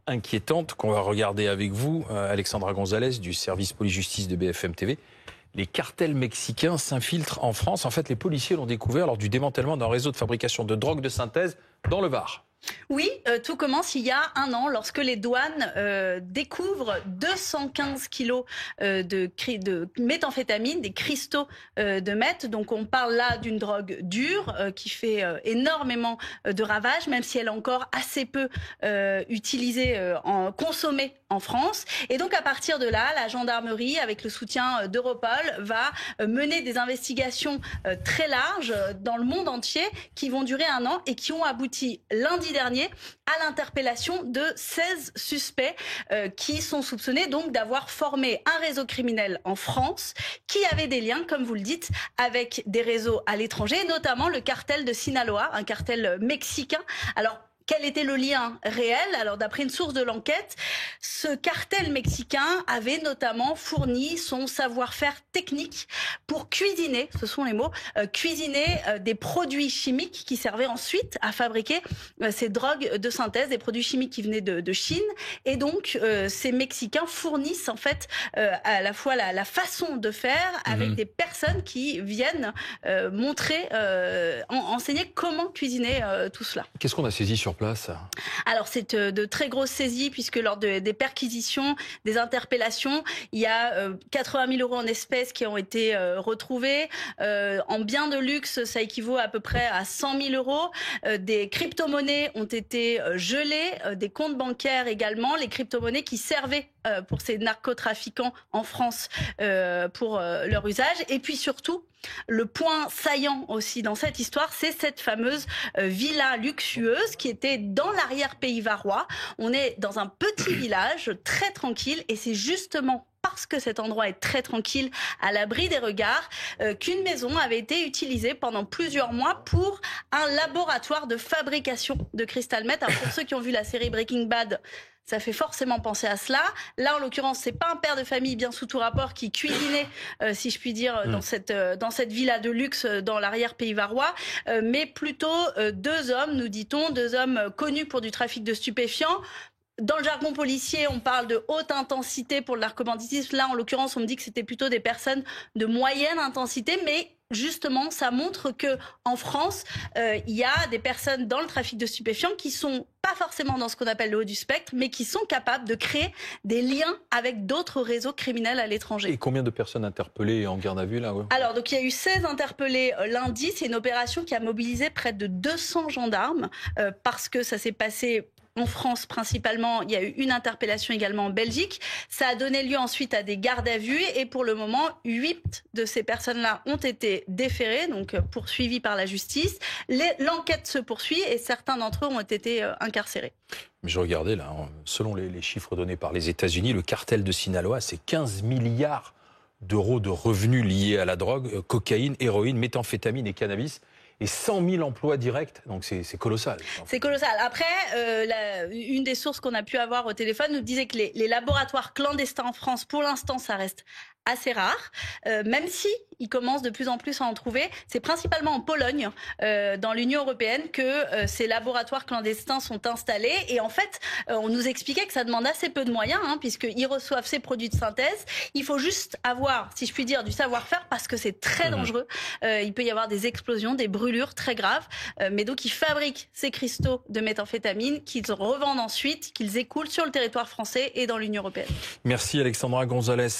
Inquiétante qu'on va regarder avec vous, Alexandra Gonzalez du service police-justice de BFM TV. Les cartels mexicains s'infiltrent en France. En fait, les policiers l'ont découvert lors du démantèlement d'un réseau de fabrication de drogue de synthèse dans le Var. Oui, tout commence il y a un an lorsque les douanes découvrent 215 kilos de méthamphétamine, des cristaux de meth. Donc on parle là d'une drogue dure qui fait énormément de ravages, même si elle est encore assez peu utilisée, consommée en France. Et donc à partir de là, la gendarmerie, avec le soutien d'Europol, va mener des investigations très larges dans le monde entier qui vont durer un an et qui ont abouti lundi dernier à l'interpellation de 16 suspects qui sont soupçonnés donc d'avoir formé un réseau criminel en France qui avait des liens, comme vous le dites, avec des réseaux à l'étranger, notamment le cartel de Sinaloa, un cartel mexicain. Alors, quel était le lien réel? Alors, d'après une source de l'enquête, ce cartel mexicain avait notamment fourni son savoir-faire technique pour cuisiner, ce sont les mots, cuisiner des produits chimiques qui servaient ensuite à fabriquer ces drogues de synthèse, des produits chimiques qui venaient de Chine. Et donc, ces Mexicains fournissent en fait à la fois la façon de faire avec des personnes qui viennent montrer, enseigner comment cuisiner tout cela. Qu'est-ce qu'on a saisi sur place? Alors, c'est de très grosses saisies puisque lors des perquisitions, des interpellations, il y a 80 000 euros en espèces qui ont été retrouvés. En biens de luxe, ça équivaut à peu près à 100 000 euros. Des crypto-monnaies ont été gelées, des comptes bancaires également. Les crypto-monnaies qui servaient pour ces narcotrafiquants en France pour leur usage. Et puis surtout, le point saillant aussi dans cette histoire, c'est cette fameuse villa luxueuse qui était dans l'arrière-pays varois. On est dans un petit village très tranquille et c'est justement parce que cet endroit est très tranquille, à l'abri des regards, qu'une maison avait été utilisée pendant plusieurs mois pour un laboratoire de fabrication de crystal meth. Alors pour ceux qui ont vu la série Breaking Bad, ça fait forcément penser à cela. Là, en l'occurrence, c'est pas un père de famille bien sous tout rapport qui cuisinait, si je puis dire, dans cette villa de luxe dans l'arrière-pays varois, mais plutôt deux hommes, nous dit-on, deux hommes connus pour du trafic de stupéfiants. Dans le jargon policier, on parle de haute intensité pour le narcobanditisme. Là, en l'occurrence, on me dit que c'était plutôt des personnes de moyenne intensité, mais justement, ça montre que en France, il y a des personnes dans le trafic de stupéfiants qui sont pas forcément dans ce qu'on appelle le haut du spectre, mais qui sont capables de créer des liens avec d'autres réseaux criminels à l'étranger. Et combien de personnes interpellées en garde à vue là? Alors, donc il y a eu 16 interpellés lundi. C'est une opération qui a mobilisé près de 200 gendarmes parce que ça s'est passé en France principalement. Il y a eu une interpellation également en Belgique. Ça a donné lieu ensuite à des gardes à vue et pour le moment, 8 de ces personnes-là ont été déférées, donc poursuivies par la justice. L'enquête se poursuit et certains d'entre eux ont été incarcérés. Mais je regardais là, selon les chiffres donnés par les États-Unis, le cartel de Sinaloa, c'est 15 milliards d'euros de revenus liés à la drogue, cocaïne, héroïne, méthamphétamine et cannabis. Et 100 000 emplois directs, donc c'est colossal. C'est colossal. Après, une des sources qu'on a pu avoir au téléphone nous disait que les laboratoires clandestins en France, pour l'instant, ça reste assez rare, même si ils commencent de plus en plus à en trouver. C'est principalement en Pologne, dans l'Union européenne, que ces laboratoires clandestins sont installés. Et en fait, on nous expliquait que ça demande assez peu de moyens, puisqu'ils reçoivent ces produits de synthèse. Il faut juste avoir, si je puis dire, du savoir-faire, parce que c'est très dangereux. Il peut y avoir des explosions, des brûlures très graves. Mais donc, ils fabriquent ces cristaux de méthamphétamine qu'ils revendent ensuite, qu'ils écoulent sur le territoire français et dans l'Union européenne. Merci Alexandra Gonzalez.